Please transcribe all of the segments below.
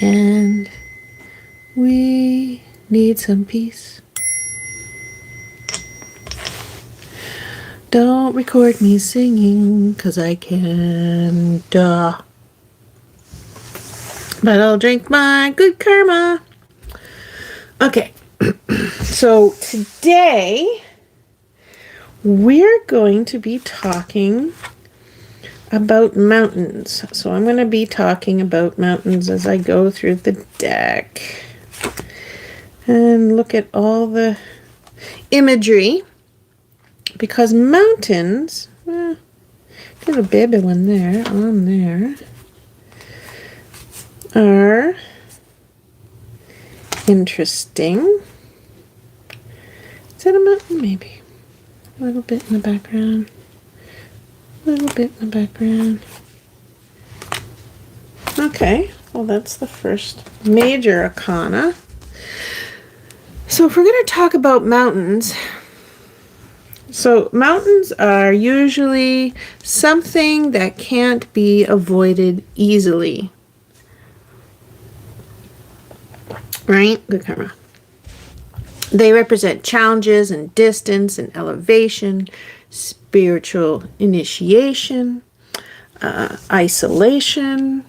And we need some peace. Don't record me singing, 'cause I can't. But I'll drink my good karma. Okay, so today we're going to be talking about mountains. So I'm going to be talking about mountains as I go through the deck and look at all the imagery, because mountains, there's a baby one there, on there, are interesting. Is that a mountain? Maybe. A little bit in the background. A little bit in the background. Okay, well that's the first major arcana. So if we're going to talk about mountains, so mountains are usually something that can't be avoided easily. Right? Good karma. They represent challenges and distance and elevation, spiritual initiation, isolation.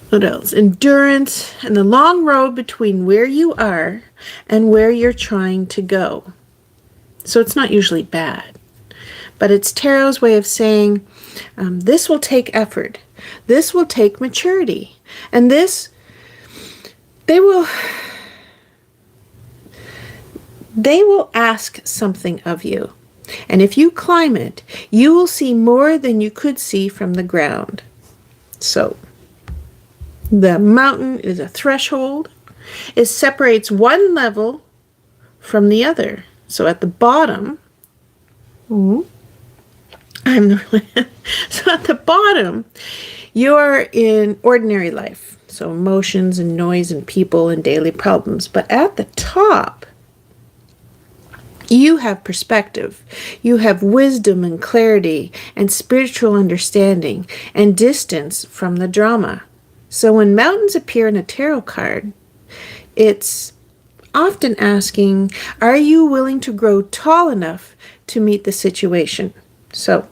What else? Endurance and the long road between where you are and where you're trying to go. So it's not usually bad, but it's tarot's way of saying this will take effort, this will take maturity, and this they will ask something of you. And if you climb it, you will see more than you could see from the ground. So the mountain is a threshold. It separates one level from the other. So at the bottom, so at the bottom, you're in ordinary life. So emotions and noise and people and daily problems. But at the top, you have perspective. You have wisdom and clarity and spiritual understanding and distance from the drama. So when mountains appear in a tarot card, it's often asking, are you willing to grow tall enough to meet the situation? So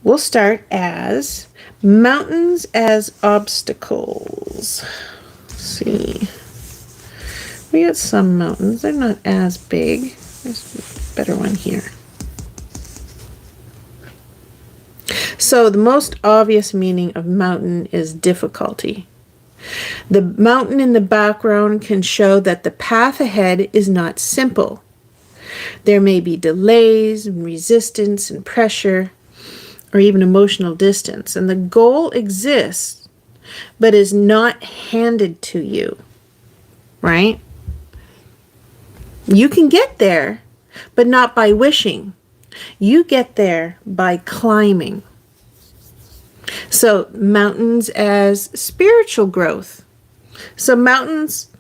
we'll start as mountains as obstacles. Let's see. We got some mountains. They're not as big. There's a better one here. So the most obvious meaning of mountain is difficulty. The mountain in the background can show that the path ahead is not simple. There may be delays and resistance and pressure, or even emotional distance. And the goal exists, but is not handed to you, right? You can get there, but not by wishing. You get there by climbing. So mountains as spiritual growth. So mountains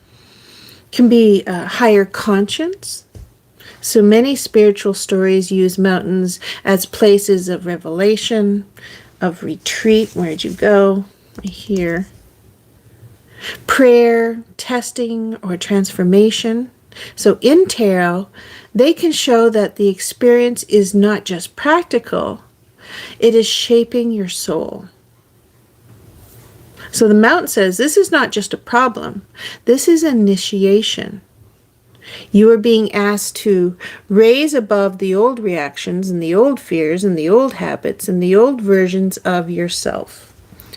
can be a higher conscience. So many spiritual stories use mountains as places of revelation, of retreat. Where'd you go? Here. Prayer, testing, or transformation. So in tarot, they can show that the experience is not just practical, it is shaping your soul. So the mountain says this is not just a problem, this is initiation. You are being asked to raise above the old reactions and the old fears and the old habits and the old versions of yourself.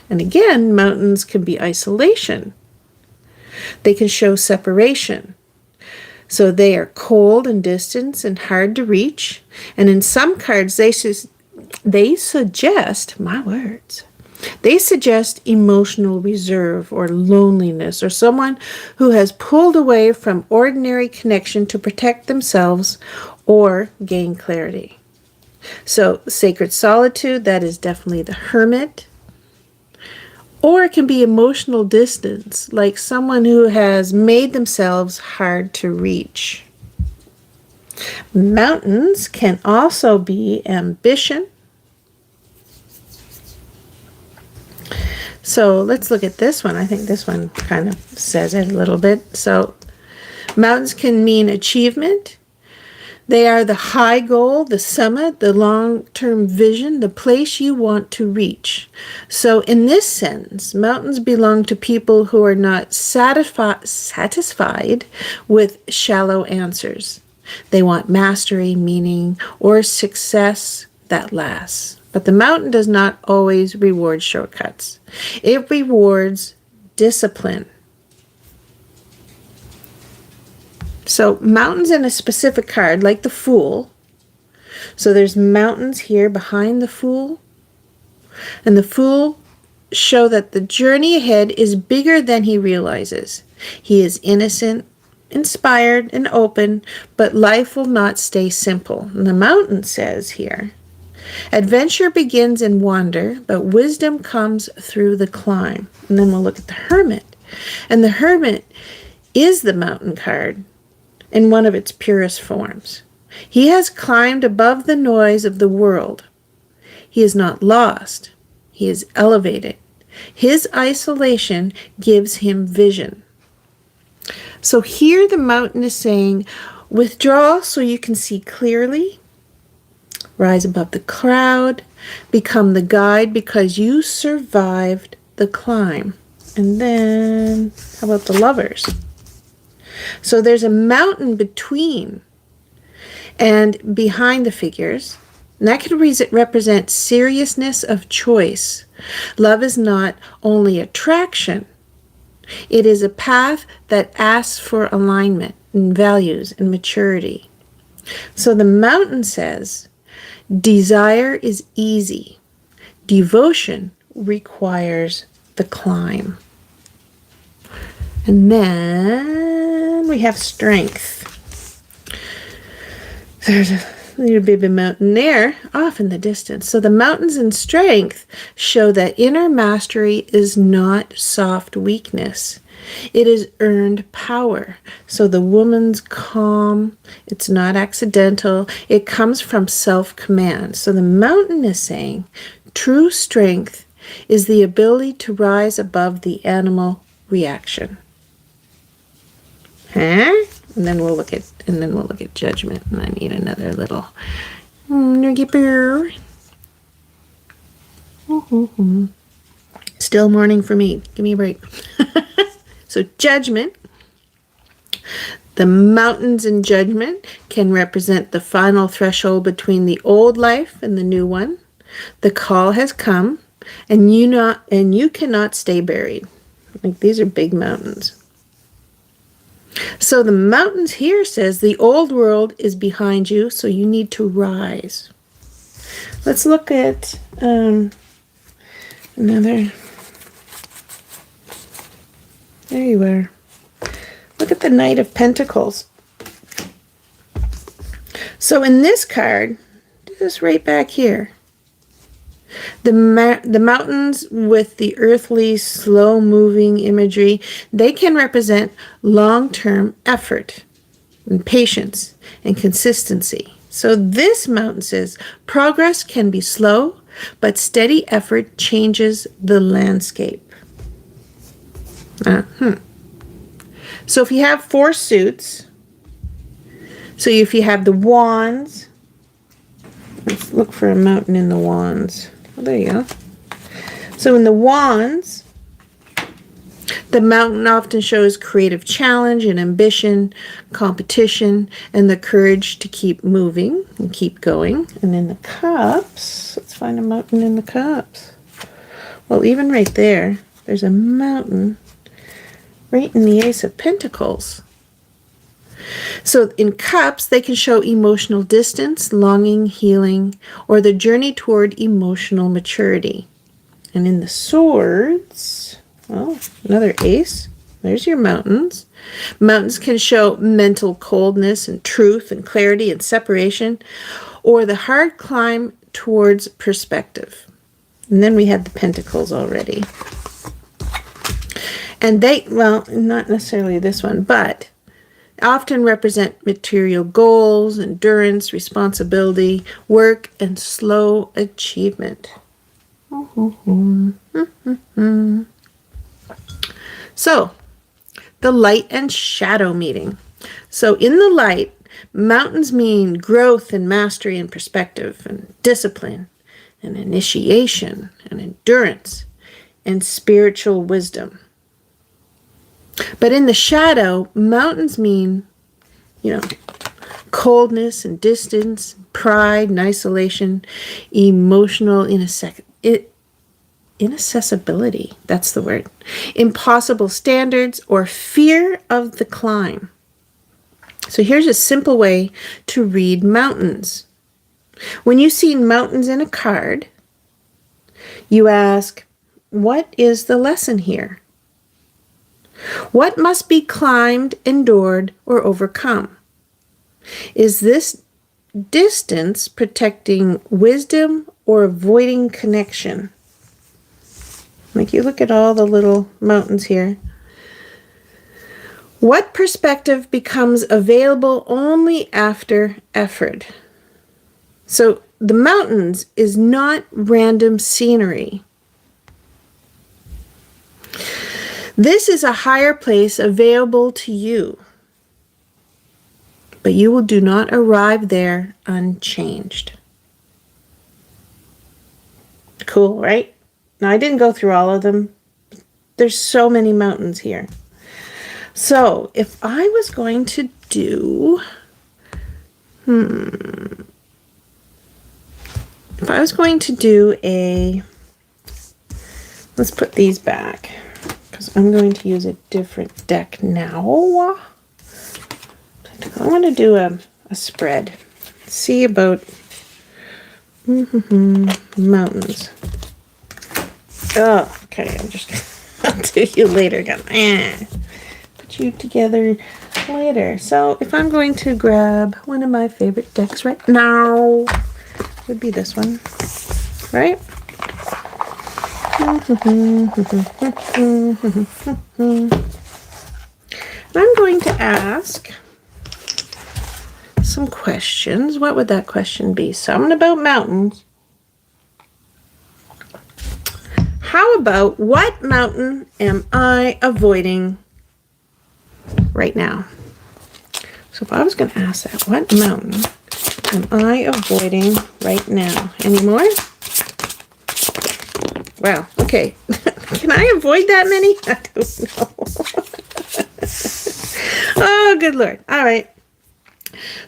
And again, mountains can be isolation. They can show separation. So they are cold and distant and hard to reach. And in some cards, they suggest, my words, they suggest emotional reserve or loneliness, or someone who has pulled away from ordinary connection to protect themselves or gain clarity. So sacred solitude, that is definitely the hermit. Or it can be emotional distance, like someone who has made themselves hard to reach. Mountains can also be ambition. So let's look at this one. I think this one kind of says it a little bit. So mountains can mean achievement. They are the high goal, the summit, the long-term vision, the place you want to reach. So in this sense, mountains belong to people who are not satisfied with shallow answers. They want mastery, meaning, or success that lasts. But the mountain does not always reward shortcuts. It rewards discipline. So mountains in a specific card, like the Fool. So there's mountains here behind the Fool. And the Fool show that the journey ahead is bigger than he realizes. He is innocent, inspired, and open, but life will not stay simple. And the mountain says here, adventure begins in wander, but wisdom comes through the climb. And then we'll look at the Hermit. And the Hermit is the mountain card in one of its purest forms. He has climbed above the noise of the world. He is not lost. He is elevated. His isolation gives him vision. So here the mountain is saying, withdraw so you can see clearly. Rise above the crowd. Become the guide because you survived the climb. And then, how about the Lovers? So there's a mountain between and behind the figures. And that can represent seriousness of choice. Love is not only attraction. It is a path that asks for alignment and values and maturity. So the mountain says, desire is easy. Devotion requires the climb. And then we have strength. There's a little baby mountain there off in the distance. So the mountains in strength show that inner mastery is not soft weakness. It is earned power. So the woman's calm, it's not accidental. It comes from self-command. So the mountain is saying true strength is the ability to rise above the animal reaction. Huh? And then we'll look at judgment. And I need another little Still morning for me. Give me a break. So judgment. The mountains in judgment can represent the final threshold between the old life and the new one. The call has come, and you cannot stay buried. Like these are big mountains. So the mountains here says the old world is behind you, so you need to rise. Let's look at another. There you are. Look at the Knight of Pentacles. So in this card, do this right back here. The mountains with the earthly, slow-moving imagery, they can represent long-term effort and patience and consistency. So this mountain says, progress can be slow, but steady effort changes the landscape. So if you have 4 suits, so if you have the wands, let's look for a mountain in the wands. Oh, there you go. So in the wands, the mountain often shows creative challenge and ambition, competition, and the courage to keep moving and keep going. And in the cups, let's find a mountain in the cups. Well, even right there, there's a mountain right in the Ace of Pentacles. So in cups, they can show emotional distance, longing, healing, or the journey toward emotional maturity. And in the swords, well, another ace. There's your mountains. Mountains can show mental coldness and truth and clarity and separation, or the hard climb towards perspective. And then we had the pentacles already. And they, well, not necessarily this one, but often represent material goals, endurance, responsibility, work, and slow achievement. So, the light and shadow meeting. So, in the light, mountains mean growth and mastery and perspective and discipline and initiation and endurance and spiritual wisdom. But in the shadow, mountains mean, coldness and distance, pride and isolation, emotional inaccessibility, that's the word, impossible standards, or fear of the climb. So here's a simple way to read mountains. When you see mountains in a card, you ask, what is the lesson here? What must be climbed, endured, or overcome? Is this distance protecting wisdom or avoiding connection? Like, you look at all the little mountains here. What perspective becomes available only after effort? So the mountains is not random scenery. This is a higher place available to you, but you do not arrive there unchanged. Cool, right? Now, I didn't go through all of them. There's so many mountains here. So, if I was going to do, let's put these back, because I'm going to use a different deck now. I want to do a spread. See about mountains. Oh, okay. I'll do you later. Put you together later. So if I'm going to grab one of my favorite decks right now, it would be this one, right? I'm going to ask some questions. What would that question be? Something about mountains. How about, what mountain am I avoiding right now? So if I was going to ask that, what mountain am I avoiding right now? Any more? Wow, okay. Can I avoid that many? I don't know. Oh, good Lord. All right.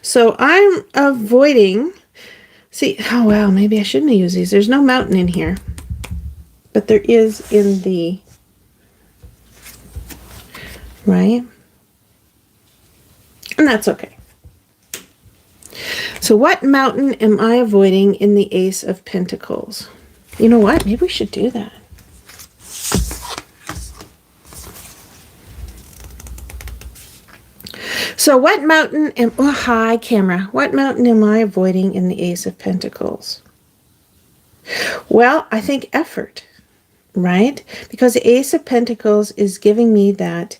So I'm avoiding, oh wow, maybe I shouldn't have used these. There's no mountain in here, but there is in the, right? And that's okay. So what mountain am I avoiding in the Ace of Pentacles? You know what? Maybe we should do that. So what mountain hi camera, what mountain am I avoiding in the Ace of Pentacles? Well, I think effort, right? Because the Ace of Pentacles is giving me that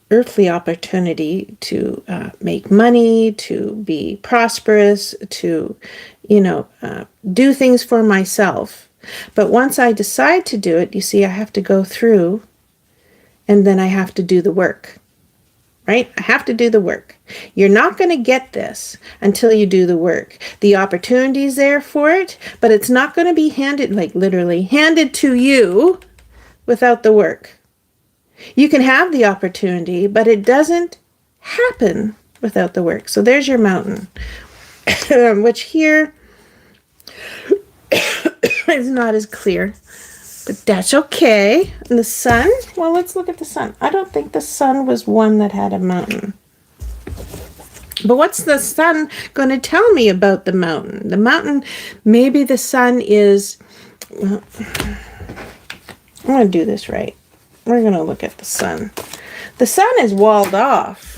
earthly opportunity to make money, to be prosperous, to, do things for myself. But once I decide to do it, you see, I have to go through, and then I have to do the work. Right? I have to do the work. You're not going to get this until you do the work. The opportunity is there for it, but it's not going to be handed, like literally handed to you without the work. You can have the opportunity, but it doesn't happen without the work. So there's your mountain, which here is not as clear. But that's okay. And the sun? Well, let's look at the sun. I don't think the sun was one that had a mountain. But what's the sun going to tell me about the mountain? The mountain, maybe the sun is, well, I'm going to do this right. We're going to look at the sun. The sun is walled off.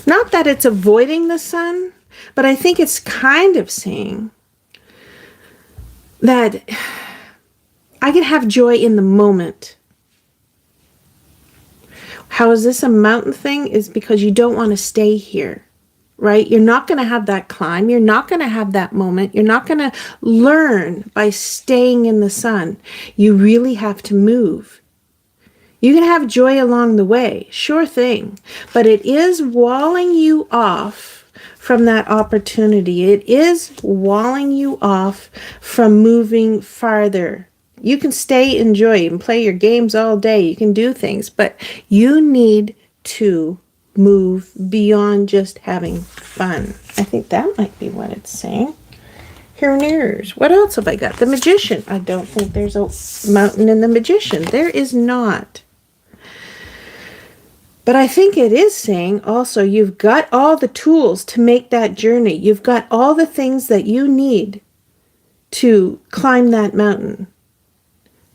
Not that it's avoiding the sun, but I think it's kind of saying that I can have joy in the moment. How is this a mountain thing? Is because you don't want to stay here. right? You're not going to have that climb. You're not going to have that moment. You're not going to learn by staying in the sun. You really have to move. You can have joy along the way, sure thing, but it is walling you off from that opportunity. It is walling you off from moving farther. You can stay, enjoy, and play your games all day. You can do things, but you need to move beyond just having fun. I think that might be what it's saying. Here's, what else have I got? The Magician. I don't think there's a mountain in the Magician. There is not. But I think it is saying also you've got all the tools to make that journey. You've got all the things that you need to climb that mountain,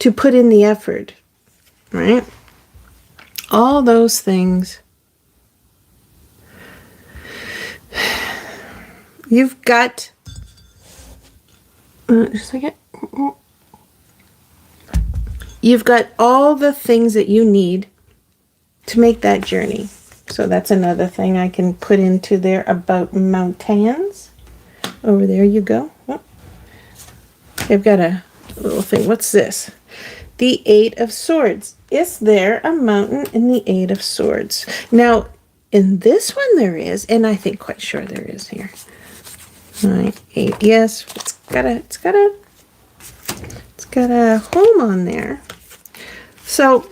to put in the effort, right? All those things. You've got, just a second. You've got all the things that you need to make that journey. So that's another thing I can put into there about mountains. Over there you go. Oh. I've got a little thing. What's this? The Eight of Swords. Is there a mountain in the Eight of Swords? Now, in this one there is, and I think quite sure there is here. 9, 8. Yes, it's got a home on there. So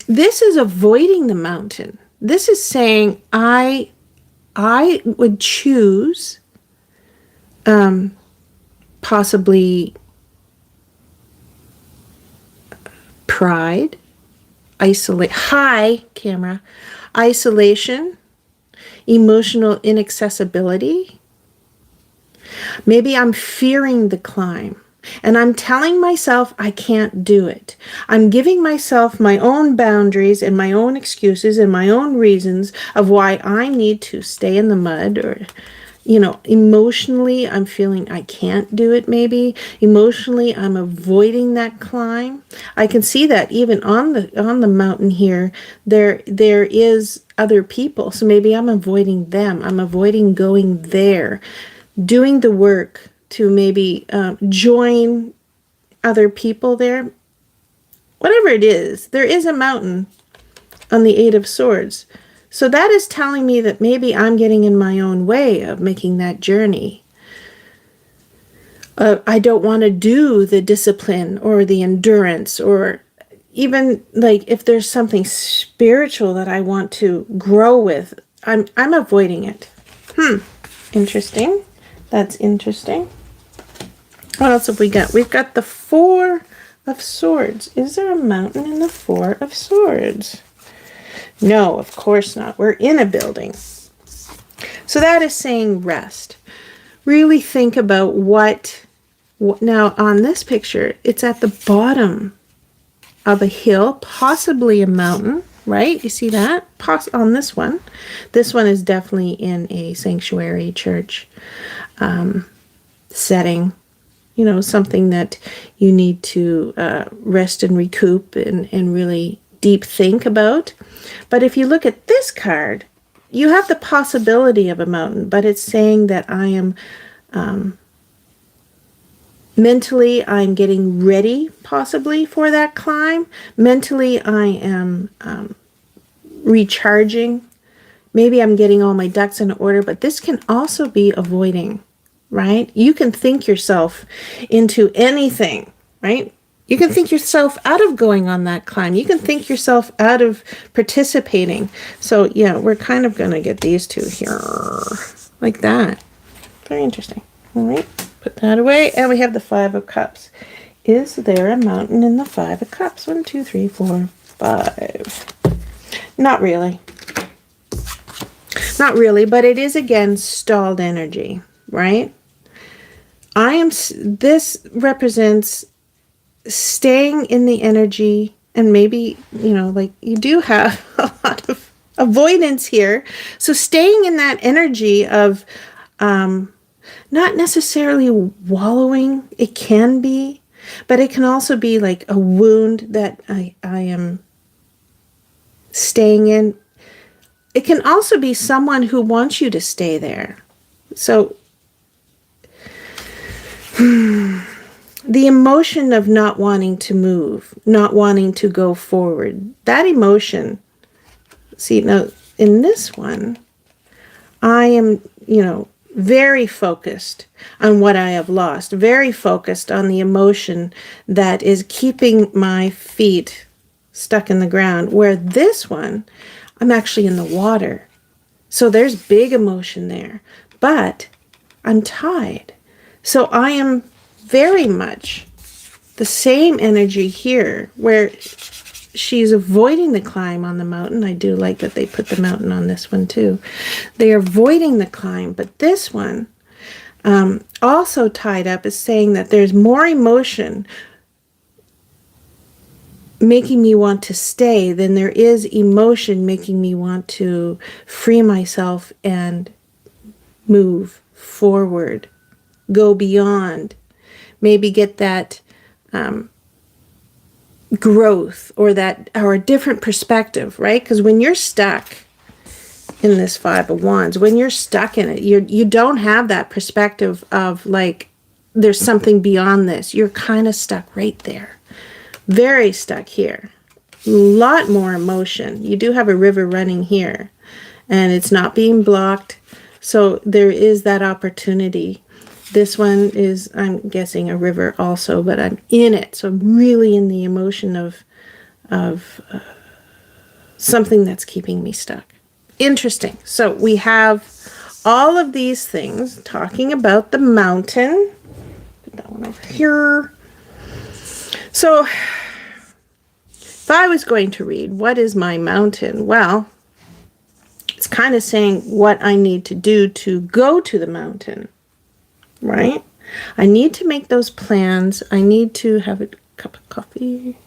this is avoiding the mountain. This is saying I would choose possibly pride, isolation, emotional inaccessibility. Maybe I'm fearing the climb. And I'm telling myself I can't do it. I'm giving myself my own boundaries and my own excuses and my own reasons of why I need to stay in the mud, or, emotionally I'm feeling I can't do it maybe. Emotionally I'm avoiding that climb. I can see that even on the mountain here, there is other people. So maybe I'm avoiding them. I'm avoiding going there, doing the work to maybe join other people there. Whatever it is, there is a mountain on the Eight of Swords. So that is telling me that maybe I'm getting in my own way of making that journey. I don't want to do the discipline or the endurance, or even like if there's something spiritual that I want to grow with, I'm avoiding it. Interesting. That's interesting. What else have we got? We've got the Four of Swords. Is there a mountain in the Four of Swords? No, of course not. We're in a building. So that is saying rest. Really think about what now on this picture, it's at the bottom of a hill, possibly a mountain, right? You see that? On this one. This one is definitely in a sanctuary church setting. Something that you need to rest and recoup and really deep think about. But if you look at this card, you have the possibility of a mountain, but it's saying that I am mentally, I'm getting ready possibly for that climb. Mentally, I am recharging. Maybe I'm getting all my ducks in order, but this can also be avoiding. Right? You can think yourself into anything, right? You can think yourself out of going on that climb. You can think yourself out of participating. So yeah, we're kind of going to get these two here like that. Very interesting. All right, put that away. And we have the Five of Cups. Is there a mountain in the Five of Cups? 1, 2, 3, 4, 5. Not really. Not really, but it is again stalled energy, right? This represents staying in the energy, and maybe, like you do have a lot of avoidance here. So staying in that energy of not necessarily wallowing, it can be, but it can also be like a wound that I am staying in. it can also be someone who wants you to stay there. So the emotion of not wanting to move, not wanting to go forward, that emotion, see, now in this one, I am, very focused on what I have lost, very focused on the emotion that is keeping my feet stuck in the ground, where this one, I'm actually in the water. So there's big emotion there, but I'm tied. So I am very much the same energy here, where she's avoiding the climb on the mountain. I do like that they put the mountain on this one too. They are avoiding the climb, but this one, also tied up, is saying that there's more emotion making me want to stay than there is emotion making me want to free myself and move forward, go beyond, maybe get that growth or a different perspective, right? Because when you're stuck in this Five of Wands, when you're stuck in it, you don't have that perspective of like there's something beyond this. You're kind of stuck right there. Very stuck here. A lot more emotion. You do have a river running here, and it's not being blocked. So there is that opportunity. This one is, I'm guessing, a river also, but I'm in it. So I'm really in the emotion of something that's keeping me stuck. Interesting. So we have all of these things talking about the mountain. Put that one over here. So if I was going to read, what is my mountain? Well, it's kind of saying what I need to do to go to the mountain, right? I need to make those plans. I need to have a cup of coffee.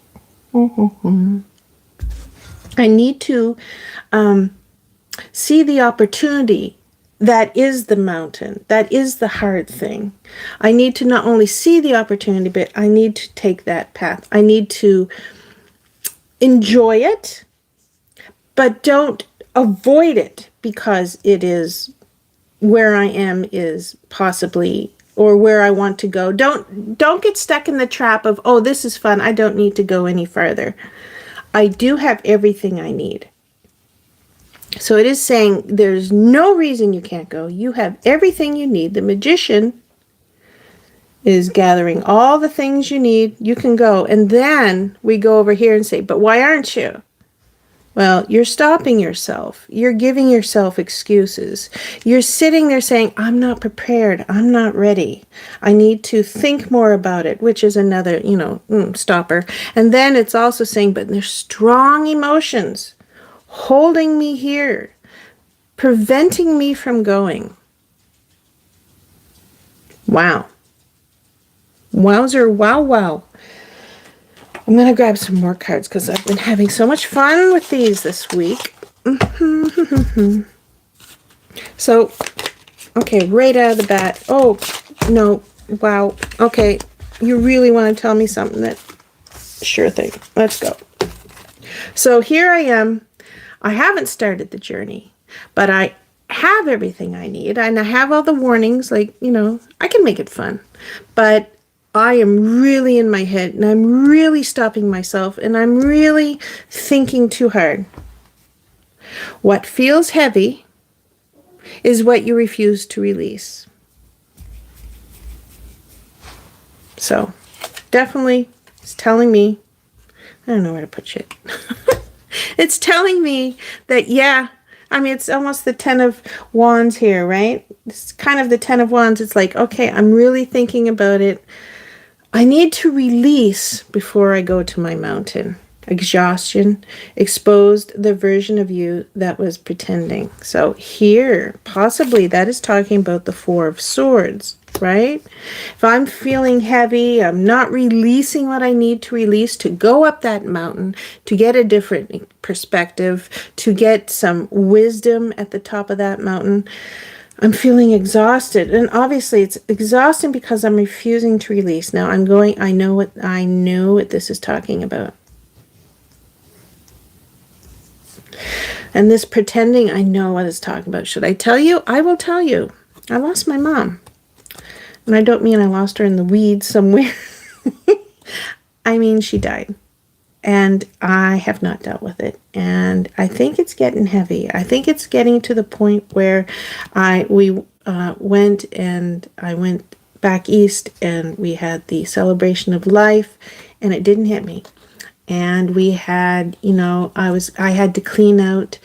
I need to see the opportunity that is the mountain, that is the hard thing. I need to not only see the opportunity, but I need to take that path. I need to enjoy it, but don't avoid it because it is where I am is possibly, or where I want to go. Don't get stuck in the trap of, oh, this is fun, I don't need to go any further. I do have everything I need. So it is saying there's no reason you can't go. You have everything you need. The magician is gathering all the things you need. You can go. And then we go over here and say, but why aren't you? Well, you're stopping yourself. You're giving yourself excuses. You're sitting there saying, I'm not prepared. I'm not ready. I need to think more about it, which is another, stopper. And then it's also saying, but there's strong emotions holding me here, preventing me from going. Wow. Wowzer, wow, wow. I'm going to grab some more cards because I've been having so much fun with these this week. So, okay, right out of the bat. Oh, no. Wow. Okay. You really want to tell me something that... Sure thing. Let's go. So here I am. I haven't started the journey, but I have everything I need, and I have all the warnings, like, I can make it fun, but I am really in my head, and I'm really stopping myself, and I'm really thinking too hard. What feels heavy is what you refuse to release. So, definitely, it's telling me, I don't know where to put shit. It's telling me that, it's almost the 10 of Wands here, right? It's kind of the 10 of Wands. It's like, okay, I'm really thinking about it. I need to release before I go to my mountain. Exhaustion exposed the version of you that was pretending. So here, possibly that is talking about the Four of Swords, right? If I'm feeling heavy, I'm not releasing what I need to release to go up that mountain, to get a different perspective, to get some wisdom at the top of that mountain, I'm feeling exhausted. And obviously it's exhausting because I'm refusing to release. Now I know what this is talking about. And this pretending I know what it's talking about. Should I tell you? I will tell you. I lost my mom. And I don't mean I lost her in the weeds somewhere. I mean she died. And I have not dealt with it. And I think it's getting heavy. I think it's getting to the point where we went back east and we had the celebration of life, and it didn't hit me. And we had, I had to clean out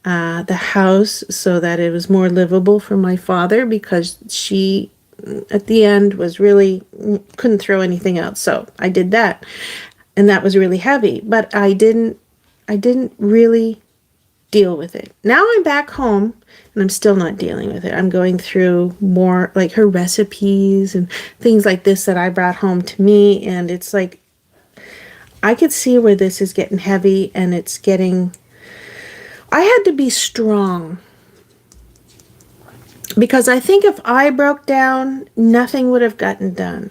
the house so that it was more livable for my father, because she, at the end, was really couldn't throw anything out. So I did that, and that was really heavy. But I didn't really deal with it. Now I'm back home, and I'm still not dealing with it. I'm going through more like her recipes and things like this that I brought home to me, and it's like, I could see where this is getting heavy, and it's getting... I had to be strong, because I think if I broke down, nothing would have gotten done.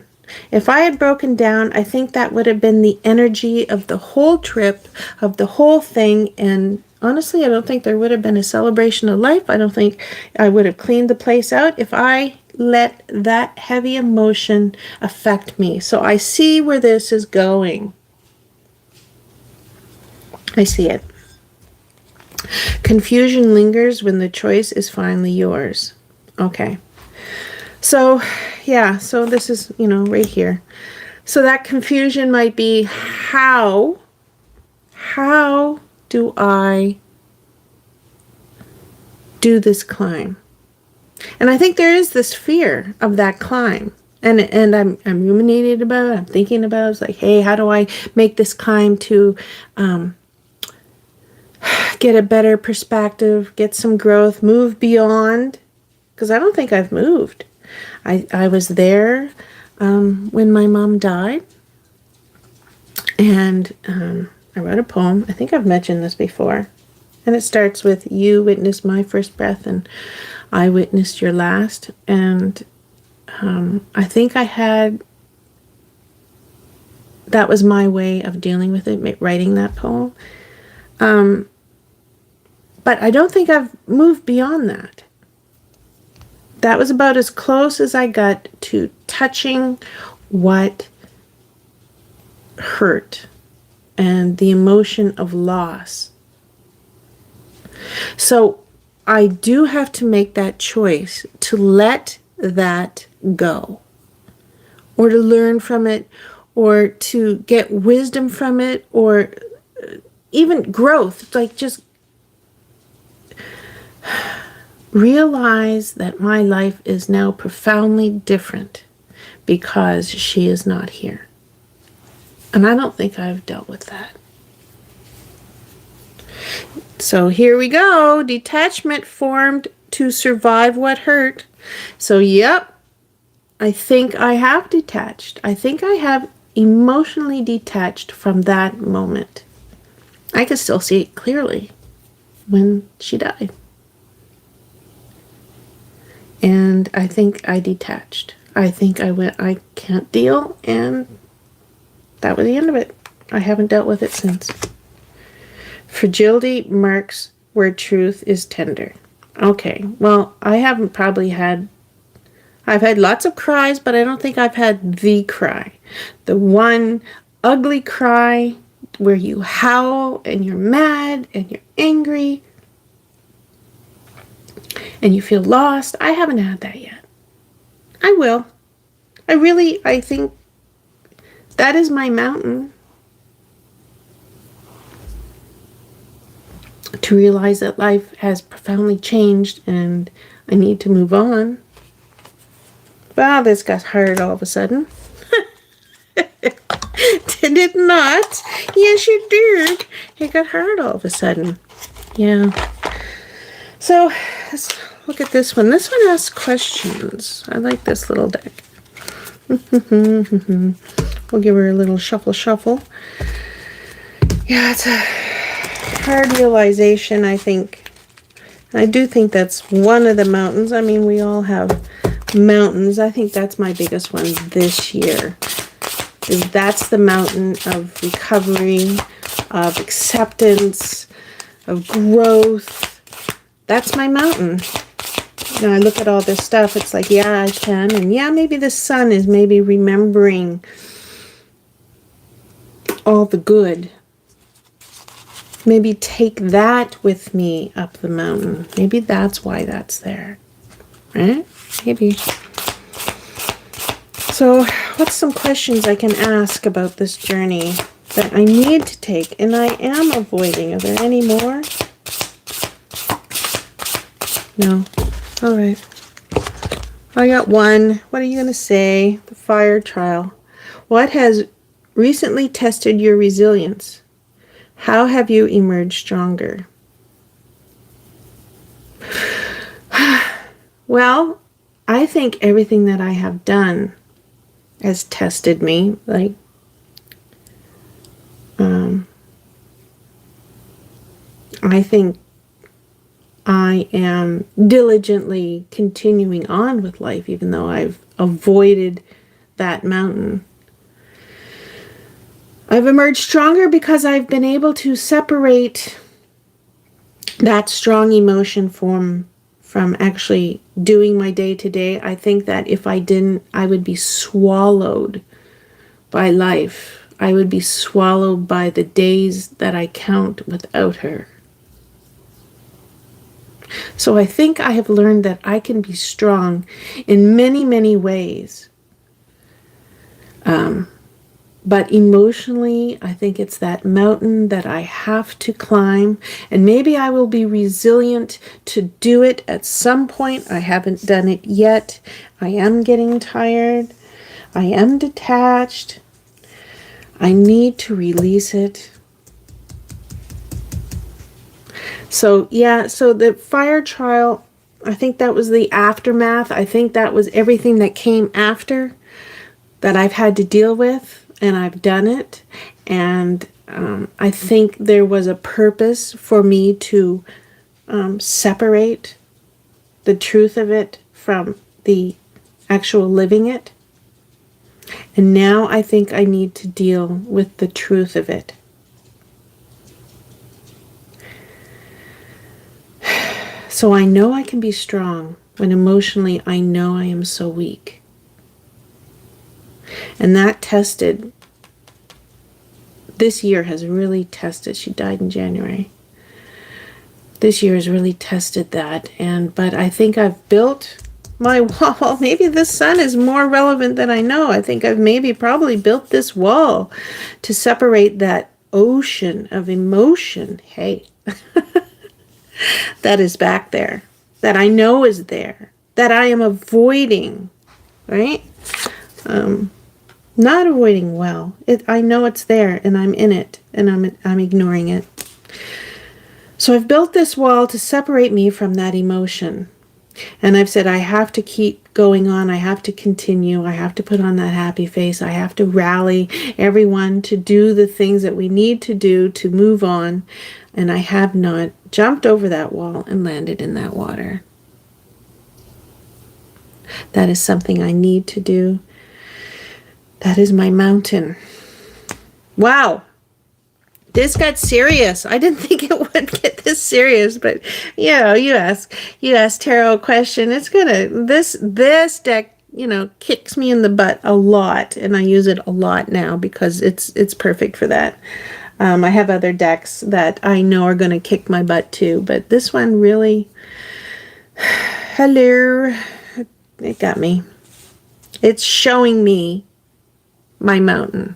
If I had broken down, I think that would have been the energy of the whole trip, of the whole thing, and honestly, I don't think there would have been a celebration of life. I don't think I would have cleaned the place out if I let that heavy emotion affect me. So I see where this is going. I see it. Confusion lingers when the choice is finally yours. Okay. So, yeah, so this is, right here. So that confusion might be, how do I do this climb? And I think there is this fear of that climb. And I'm ruminating about it. I'm thinking about it. It's like, hey, how do I make this climb to get a better perspective, get some growth, move beyond? Because I don't think I've moved. I was there when my mom died, and I wrote a poem. I think I've mentioned this before, and it starts with, you witnessed my first breath and I witnessed your last. And I think that was my way of dealing with it, writing that poem. But I don't think I've moved beyond that. That was about as close as I got to touching what hurt and the emotion of loss. So I do have to make that choice to let that go, or to learn from it, or to get wisdom from it, or even growth. Like, just realize that my life is now profoundly different because she is not here. And I don't think I've dealt with that. So here we go. Detachment formed to survive what hurt. So, yep, I think I have detached. I think I have emotionally detached from that moment. I can still see it clearly when she died. And I think I detached. I think I went, I can't deal, and that was the end of it. I haven't dealt with it since. Fragility marks where truth is tender. Okay, well, I've had lots of cries, but I don't think I've had the cry. The one ugly cry where you howl and you're mad and you're angry and you feel lost. I haven't had that yet. I will. I think that is my mountain. To realize that life has profoundly changed and I need to move on. Wow, this got hard all of a sudden. Did it not? Yes, you did. It got hard all of a sudden. Yeah. So, let's look at this one. This one asks questions. I like this little deck. We'll give her a little shuffle. Yeah, it's a hard realization, I think. I do think that's one of the mountains. I mean, we all have mountains. I think that's my biggest one this year. That's the mountain of recovery, of acceptance, of growth. That's my mountain. You know, I look at all this stuff, it's like, yeah, I can. And yeah, maybe the sun is maybe remembering all the good. Maybe take that with me up the mountain. Maybe that's why that's there. Right? Maybe. So, what's some questions I can ask about this journey that I need to take and I am avoiding? Are there any more? No. All right. I got one. What are you going to say? The fire trial. What has recently tested your resilience? How have you emerged stronger? Well, I think everything that I have done has tested me. Like, I think I am diligently continuing on with life, even though I've avoided that mountain. I've emerged stronger because I've been able to separate that strong emotion from actually doing my day-to-day. I think that if I didn't, I would be swallowed by life. I would be swallowed by the days that I count without her. So I think I have learned that I can be strong in many, many ways. But emotionally, I think it's that mountain that I have to climb. And maybe I will be resilient to do it at some point. I haven't done it yet. I am getting tired. I am detached. I need to release it. So, yeah, so the fire trial, I think that was the aftermath. I think that was everything that came after that I've had to deal with. And I've done it, and I think there was a purpose for me to separate the truth of it from the actual living it. And now I think I need to deal with the truth of it. So I know I can be strong when emotionally I know I am so weak. And that tested, this year has really tested, she died in January. This year has really tested that. But I think I've built my wall. Maybe the sun is more relevant than I know. I think I've probably built this wall to separate that ocean of emotion. Hey, that is back there, that I know is there, that I am avoiding, right? Not avoiding well. I know it's there, and I'm in it, and I'm ignoring it. So I've built this wall to separate me from that emotion. And I've said I have to keep going on. I have to continue. I have to put on that happy face. I have to rally everyone to do the things that we need to do to move on. And I have not jumped over that wall and landed in that water. That is something I need to do. That is my mountain. Wow. This got serious. I didn't think it would get this serious, but you know, you ask tarot a question. It's this deck, kicks me in the butt a lot, and I use it a lot now because it's perfect for that. I have other decks that I know are going to kick my butt too, but this one really, hello, it got me. It's showing me my mountain.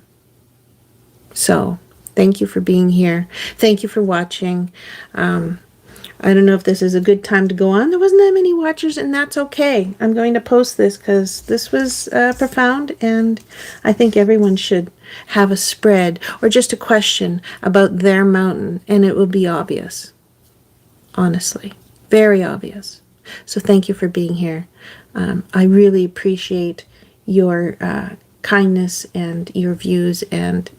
So thank you for being here. Thank you for watching. I don't know if this is a good time to go on. There wasn't that many watchers, and that's okay. I'm going to post this because this was profound, and I think everyone should have a spread or just a question about their mountain, and it will be obvious. Honestly, very obvious. So thank you for being here. I really appreciate your kindness and your views, and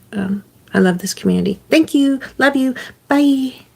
I love this community. Thank you. Love you. Bye.